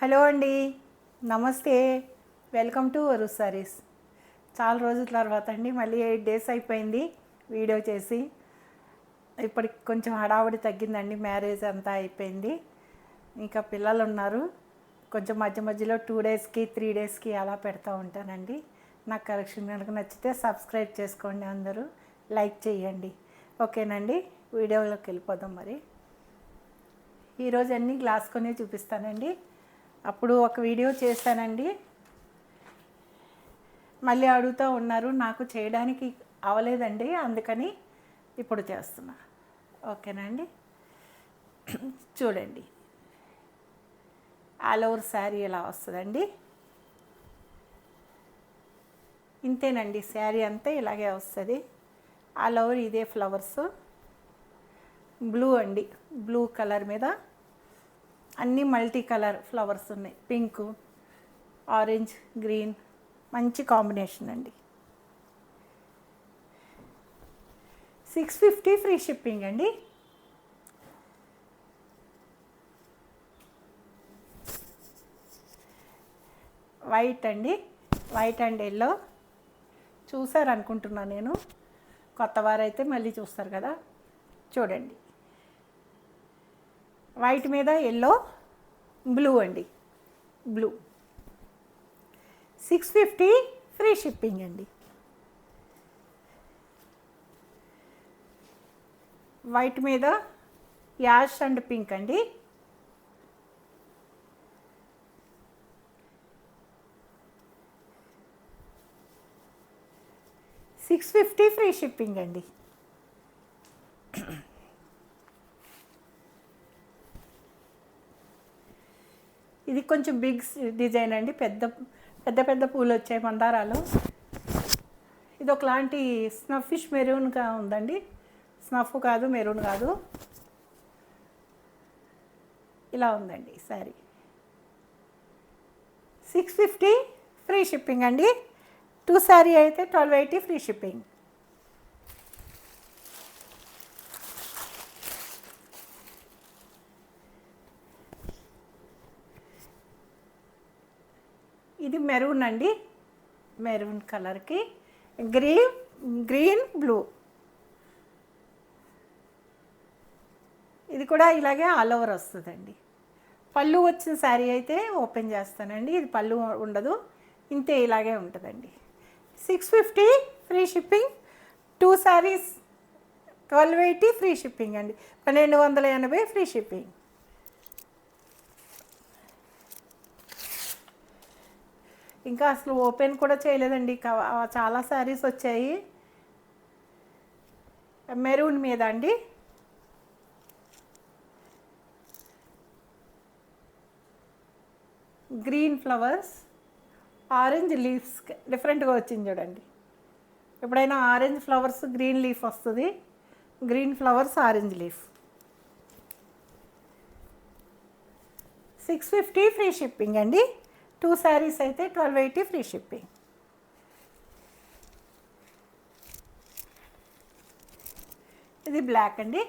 Hello అండి, నమస్తే. Welcome to వరు సారీస్. చాలా రోజుల తర్వాత అండి, మళ్ళీ 8 డేస్ అయిపోయింది వీడియో చేసి. ఇప్పటికి కొంచెం హడావుడి తగ్గిందండి, మ్యారేజ్ అంతా అయిపోయింది. ఇంకా పిల్లలు ఉన్నారు, కొంచెం మధ్య మధ్యలో 2 డేస్కి 3 డేస్కి అలా పెడతా ఉంటానండి. నాకు కలెక్షన్ కనుక నచ్చితే సబ్స్క్రైబ్ చేసుకోండి, అందరూ లైక్ చేయండి. ఓకేనండి, వీడియోలోకి వెళ్ళిపోదాం. మరి ఈరోజు అన్నీ గ్లాస్ కొనే చూపిస్తానండి. అప్పుడు ఒక వీడియో చేశానండి, మళ్ళీ అడుగుతూ ఉన్నారు, నాకు చేయడానికి అవ్వలేదండి, అందుకని ఇప్పుడు చేస్తున్నా. ఓకేనండి, చూడండి. ఆల్ ఓవర్ శారీ ఇలా వస్తుందండి. ఇంతేనండి, శారీ అంతా ఇలాగే వస్తుంది. ఆల్ ఓవర్ ఇదే ఫ్లవర్స్, బ్లూ అండి, బ్లూ కలర్ మీద అన్నీ మల్టీ కలర్ ఫ్లవర్స్ ఉన్నాయి. పింక్, ఆరెంజ్, గ్రీన్, మంచి కాంబినేషన్ అండి. 650 ఫ్రీ షిప్పింగ్ అండి. వైట్ అండి, వైట్ అండ్ ఎల్లో చూసారు అనుకుంటున్నా నేను. కొత్త వారైతే మళ్ళీ చూస్తారు కదా, చూడండి. వైట్ మీద ఎల్లో, బ్లూ అండి, బ్లూ. 650 ఫ్రీ షిప్పింగ్ అండి. వైట్ మీద యాష్ అండ్ పింక్ అండి. $650 ఫ్రీ షిప్పింగ్ అండి. ఇది కొంచెం బిగ్ డిజైన్ అండి, పెద్ద పెద్ద పెద్ద పూలు వచ్చాయి, మందారాలు. ఇది ఒకలాంటి స్నఫిష్ మెరూన్గా ఉందండి. స్నఫ్ కాదు, మెరూన్ కాదు, ఇలా ఉందండి శారీ. 650 ఫ్రీ షిప్పింగ్ అండి. 2 శారీ అయితే 1280 ఫ్రీ షిప్పింగ్. ఇది మెరూన్ అండి, మెరూన్ కలర్కి గ్రీన్, బ్లూ. ఇది కూడా ఇలాగే ఆల్ ఓవర్ వస్తుందండి. పళ్ళు వచ్చిన శారీ అయితే ఓపెన్ చేస్తానండి, ఇది పళ్ళు ఉండదు, ఇంతే ఇలాగే ఉంటుందండి. 650 free shipping. 2 saris 1280 free shipping అండి. 1280 ఫ్రీ షిప్పింగ్. ఇంకా అసలు ఓపెన్ కూడా చేయలేదండి, చాలా శారీస్ వచ్చాయి. మెరూన్ మీద అండి, గ్రీన్ ఫ్లవర్స్, ఆరెంజ్ లీవ్స్, డిఫరెంట్గా వచ్చింది చూడండి. ఎప్పుడైనా ఆరెంజ్ ఫ్లవర్స్ గ్రీన్ లీఫ్ వస్తుంది, green flowers orange leaf. 650 free shipping అండి. 2 శారీస్ అయితే 1280 ఫ్రీ షిప్పింగ్. ఇది బ్లాక్ అండి,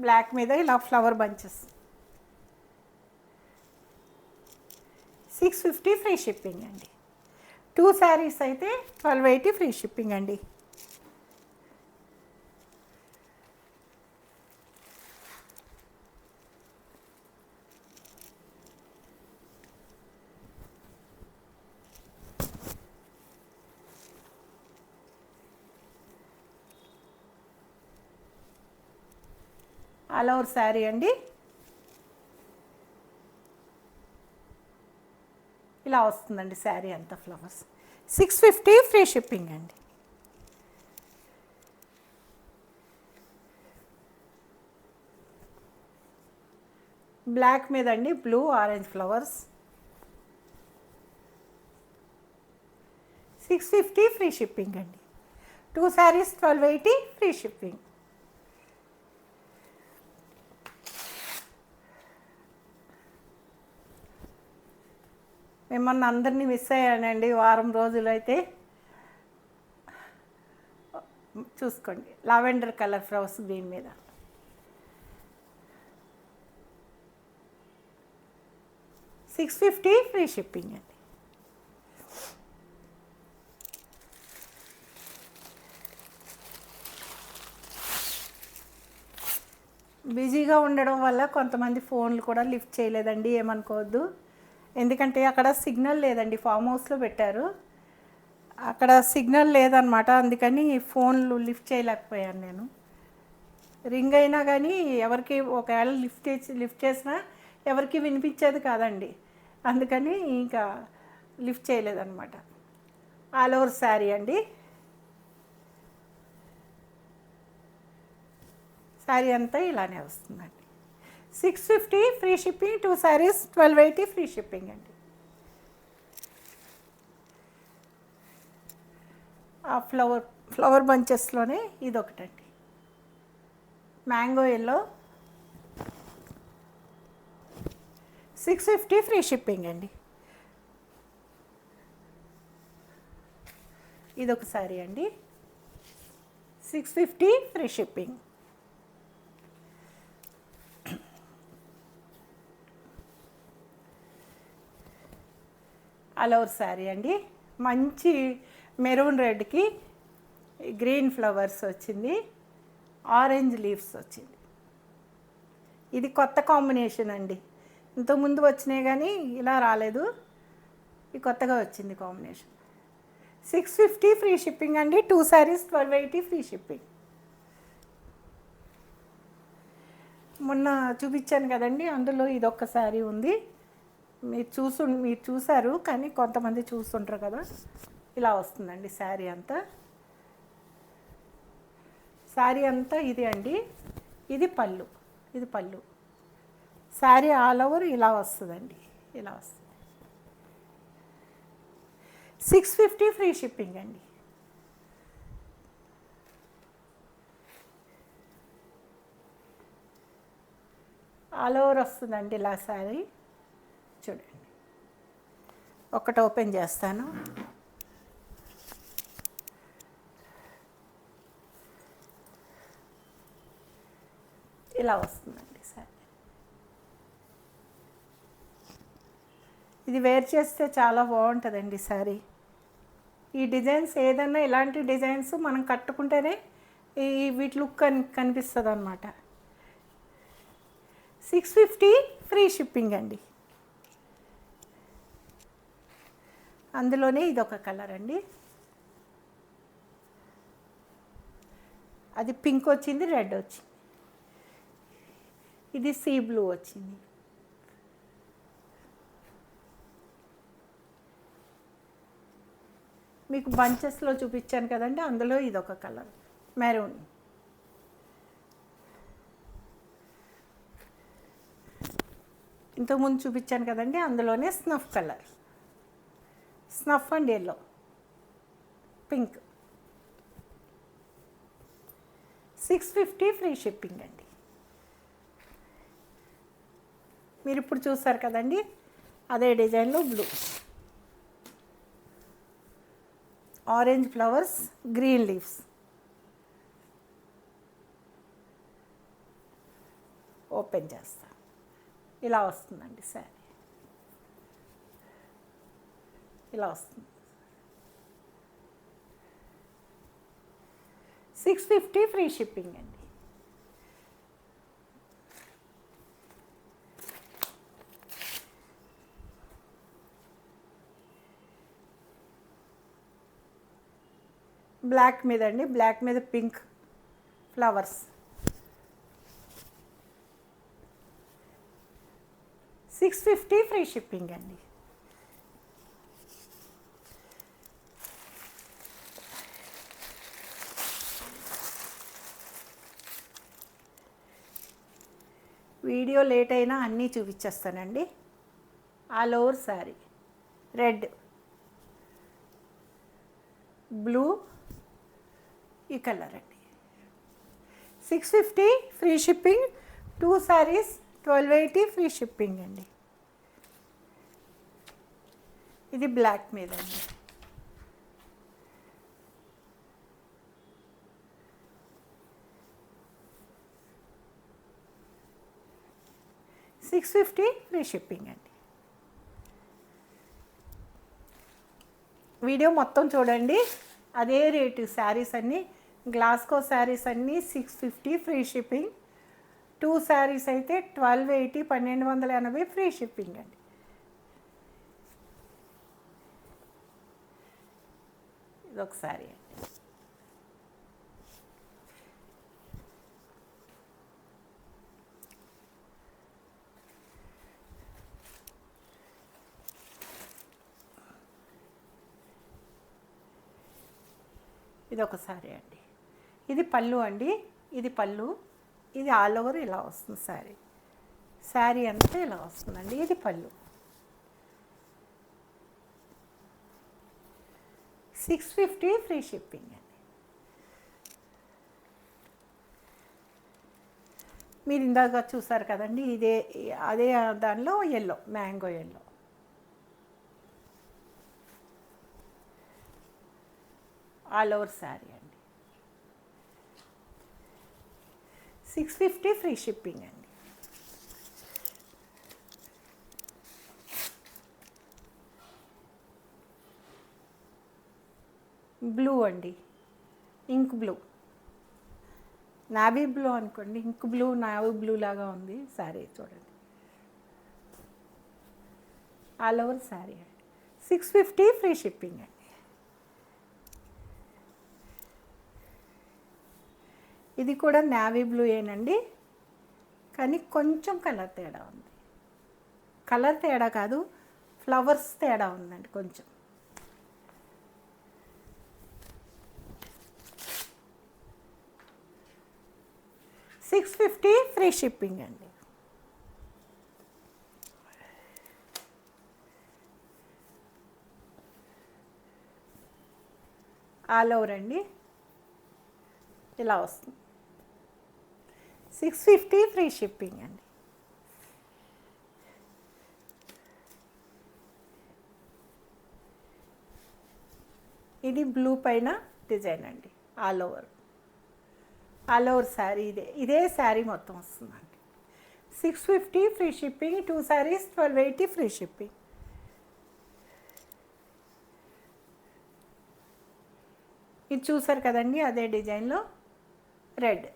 బ్లాక్ మీద ఇలా ఫ్లవర్ బంచెస్. 650 ఫ్రీ షిప్పింగ్ అండి. 2 శారీస్ అయితే 1280 ఫ్రీ షిప్పింగ్ అండి. ఆల్ ఓవర్ శారీ అండి, ఇలా వస్తుందండి శారీ అంతా ఫ్లవర్స్. 650 ఫ్రీ షిప్పింగ్ అండి. బ్లాక్ మీద అండి blue, orange flowers. 650 free shipping అండి. 2 శారీస్ 1280 ఫ్రీ షిప్పింగ్. మిమ్మల్ని అందరినీ మిస్ అయ్యానండి, వారం రోజులు అయితే. చూసుకోండి, లావెండర్ కలర్ ఫ్లవర్స్ దీని మీద. 650 ఫ్రీ షిప్పింగ్ అండి. బిజీగా ఉండడం వల్ల కొంతమంది ఫోన్లు కూడా లిఫ్ట్ చేయలేదండి, ఏమనుకోవద్దు. ఎందుకంటే అక్కడ సిగ్నల్ లేదండి, ఫామ్ హౌస్లో పెట్టారు, అక్కడ సిగ్నల్ లేదనమాట, అందుకని ఫోన్లు లిఫ్ట్ చేయలేకపోయాను నేను. రింగ్ అయినా కానీ ఎవరికి ఒకవేళ లిఫ్ట్ చేసినా ఎవరికి వినిపించేది కాదండి, అందుకని ఇంకా లిఫ్ట్ చేయలేదన్నమాట. ఆల్ ఓవర్ శారీ అండి. శారీ అంతా ఇలానే వస్తుందండి. 650 free shipping, 2 saris 1280 free shipping అండి. ఆ ఫ్లవర్ బంచెస్లోనే ఇదొకటండి, మ్యాంగో ఎల్లో, 650 ఫ్రీ షిప్పింగ్ అండి. ఇదొక శారీ అండి, 650 free shipping. All over sari అండి, మంచి మెరూన్ రెడ్కి గ్రీన్ ఫ్లవర్స్ వచ్చింది, ఆరెంజ్ లీవ్స్ వచ్చింది. ఇది కొత్త కాంబినేషన్ అండి, ఇంతకుముందు వచ్చినాయి కానీ ఇలా రాలేదు, ఇది కొత్తగా వచ్చింది కాంబినేషన్. 650 ఫ్రీ షిప్పింగ్ అండి, 2 శారీస్ 1280 ఫ్రీ షిప్పింగ్. మొన్న చూపించాను కదండి, అందులో ఇదొక్క శారీ ఉంది, మీరు చూసారు కానీ కొంతమంది చూస్తుంటారు కదా. ఇలా వస్తుందండి శారీ అంతా. శారీ అంతా ఇది అండి, ఇది పళ్ళు. శారీ ఆల్ ఓవర్ ఇలా వస్తుందండి, ఇలా వస్తుంది. 650 ఫ్రీ షిప్పింగ్ అండి. ఆల్ ఓవర్ వస్తుందండి ఇలా శారీ. చూడండి, ఒకటి ఓపెన్ చేస్తాను. ఇలా వస్తుందండి శారీ. ఇది వేర్ చేస్తే చాలా బాగుంటుందండి శారీ. ఈ డిజైన్స్ ఏదన్నా ఇలాంటి డిజైన్స్ మనం కట్టుకుంటేనే ఈ వీటి లుక్ కనిపిస్తుంది అన్నమాట. 650 ఫ్రీ షిప్పింగ్ అండి. అందులోనే ఇదొక కలర్ అండి, అది పింక్ వచ్చింది, రెడ్ వచ్చింది, ఇది సీ బ్లూ వచ్చింది. మీకు బంచెస్లో చూపించాను కదండి, అందులో ఇదొక కలర్ మెరూన్. ఇంతకుముందు చూపించాను కదండి, అందులోనే snuff colour, snuff and yellow, pink. 650 free shipping అండి. మీరు ఇప్పుడు చూసారు కదండి, అదే డిజైన్లో blue, orange flowers, green leaves. Open చేస్తాను, ఇలా వస్తుందండి శారీ, ఇలా వస్తుంది. 650 ఫ్రీ షిప్పింగ్ అండి. బ్లాక్ మీద అండి, బ్లాక్ మీద పింక్ ఫ్లవర్స్. 650 ఫ్రీ షిప్పింగ్ అండి. వీడియో లేట్ అయినా అన్నీ చూపించేస్తానండి. All over sari red, blue, ఈ కలర్ అండి. 650 free shipping, 2 saris 1280 free shipping అండి. ఇది బ్లాక్ మీద అండి. $650 ఫ్రీ షిప్పింగ్ అండి. వీడియో మొత్తం చూడండి. అదే రేటు శారీస్ అన్నీ. గ్లాస్కో శారీస్ అన్నీ 650 ఫ్రీ షిప్పింగ్. 2 శారీస్ అయితే 1280 1280 ఫ్రీ షిప్పింగ్ అండి. ఇదొక శారీ అండి. ఇదొక శారీ అండి. ఇది పళ్ళు అండి. ఇది పళ్ళు. ఇది ఆల్ ఓవర్ ఇలా వస్తుంది శారీ. శారీ అంతా ఇలా వస్తుందండి. ఇది పళ్ళు. 650 ఫ్రీ షిప్పింగ్ అండి. మీరు ఇందాక చూసారు కదండి, అదే దానిలో yellow, mango yellow. All over sari అండి. 650 ఫ్రీ షిప్పింగ్ అండి. బ్లూ అండి. ఇంక్ బ్లూ, నావీ బ్లూ అనుకోండి. ఇంక్ బ్లూ, నావీ బ్లూ లాగా ఉంది శారీ. చూడండి, ఆల్ ఓవర్ శారీ అండి. 650 ఫ్రీ షిప్పింగ్ అండి. ఇది కూడా నావీ బ్లూ ఏనండి, కానీ కొంచెం కలర్ తేడా ఉంది. కలర్ తేడా కాదు, ఫ్లవర్స్ తేడా ఉందండి కొంచెం. $650 ఫ్రీ షిప్పింగ్ అండి. ఆల్ ఓవర్ అండి. ఇలా వస్తుంది. 650 ఫ్రీ షిప్పింగ్ అండి. ఇది బ్లూ పైన డిజైన్ అండి. ఆల్ ఓవర్ శారీ ఇదే శారీ మొత్తం వస్తుందండి. 650 free shipping. 2 saris 1280 free shipping. ఇది చూసారు కదండి, అదే డిజైన్లో రెడ్.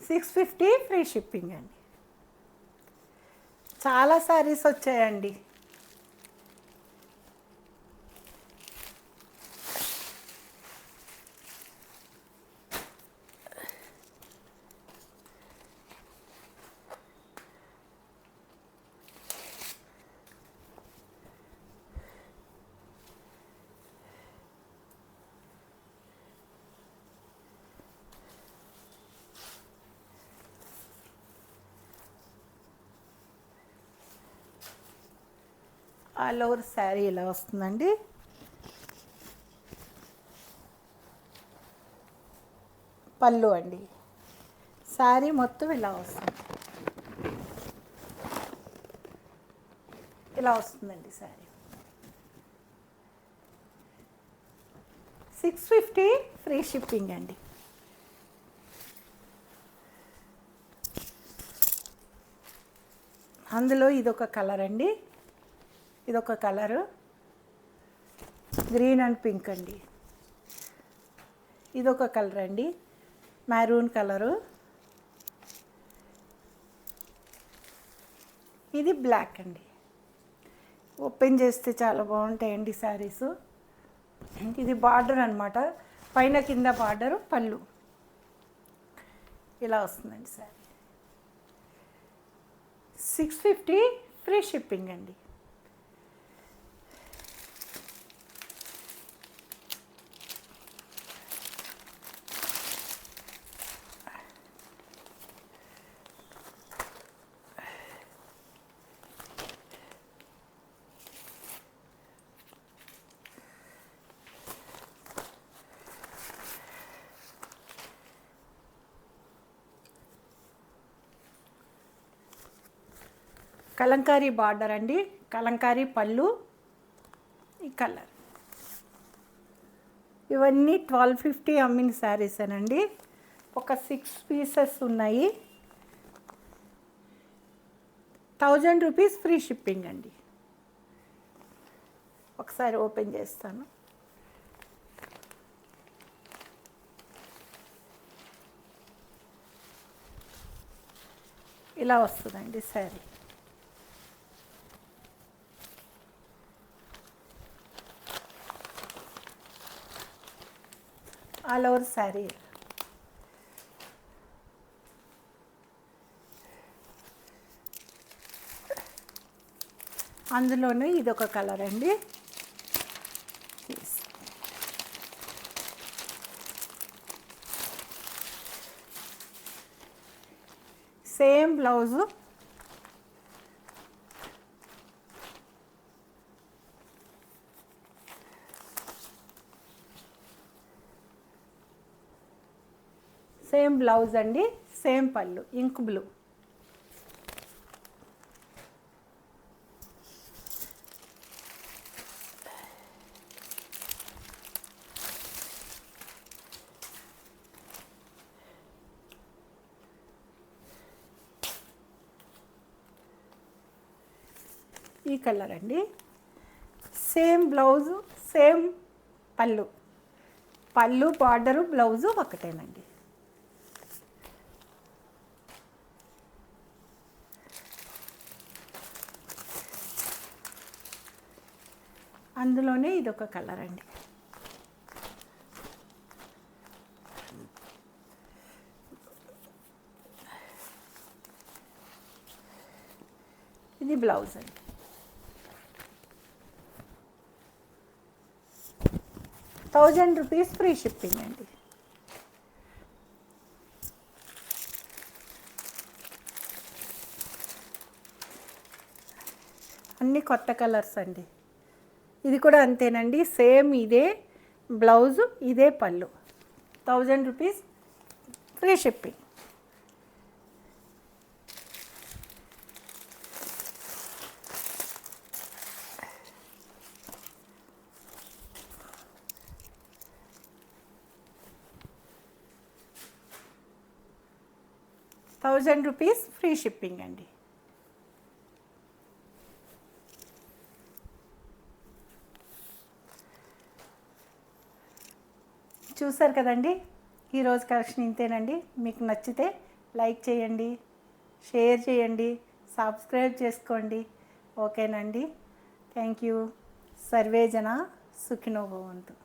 $650 ఫ్రీ షిప్పింగ్ అండి. చాలా శారీస్ వచ్చాయండి. ఆల్ ఓవర్ శారీ ఇలా వస్తుందండి. పళ్ళు అండి. శారీ మొత్తం ఇలా వస్తుంది. ఇలా వస్తుందండి శారీ. 650 ఫ్రీ షిప్పింగ్ అండి. అందులో ఇదొక కలర్ అండి. ఇదొక కలరు, గ్రీన్ అండ్ పింక్ అండి. ఇదొక కలర్ అండి, మెరూన్ కలరు. ఇది బ్లాక్ అండి. ఓపెన్ చేస్తే చాలా బాగుంటాయండి శారీస్. ఇది బార్డర్ అనమాట, పైన కింద బార్డరు, పళ్ళు ఇలా వస్తుందండి శారీ. 650 ఫ్రీ షిప్పింగ్ అండి. కలంకారీ బార్డర్ అండి, కలంకారీ పళ్ళు, ఈ కలర్. ఇవన్నీ 1250 అమ్మిన శారీసేనండి. ఒక 6 పీసెస్ ఉన్నాయి. 1000 రూపీస్ ఫ్రీ షిప్పింగ్ అండి. ఒకసారి ఓపెన్ చేస్తాను. ఇలా వస్తుందండి శారీ. All over sari. అందులోనే ఇదొక కలర్ అండి. సేమ్ బ్లౌజు, సేమ్ బ్లౌజ్ అండి, సేమ్ పళ్ళు, ఇంక్ బ్లూ. ఈ కలర్ అండి. సేమ్ బ్లౌజు, సేమ్ పళ్ళు. పళ్ళు, బార్డరు, బ్లౌజు ఒకటేనండి. అందులోనే ఇదొక కలర్ అండి. ఇది బ్లౌజ్ అండి. ₹1000 ఫ్రీ షిప్పింగ్ అండి. అన్నీ కొత్త కలర్స్ అండి. ఇది కూడా అంతేనండి, సేమ్ ఇదే బ్లౌజు, ఇదే పళ్ళు. ₹1000 ఫ్రీ షిప్పింగ్. ₹1000 ఫ్రీ షిప్పింగ్ అండి. చూసారు కదండి, ఈరోజు కలెక్షన్ ఇంతేనండి. మీకు నచ్చితే లైక్ చేయండి, షేర్ చేయండి, సబ్స్క్రైబ్ చేసుకోండి. ఓకేనండి. Thank you. సర్వే జన సుఖినో భవంతు.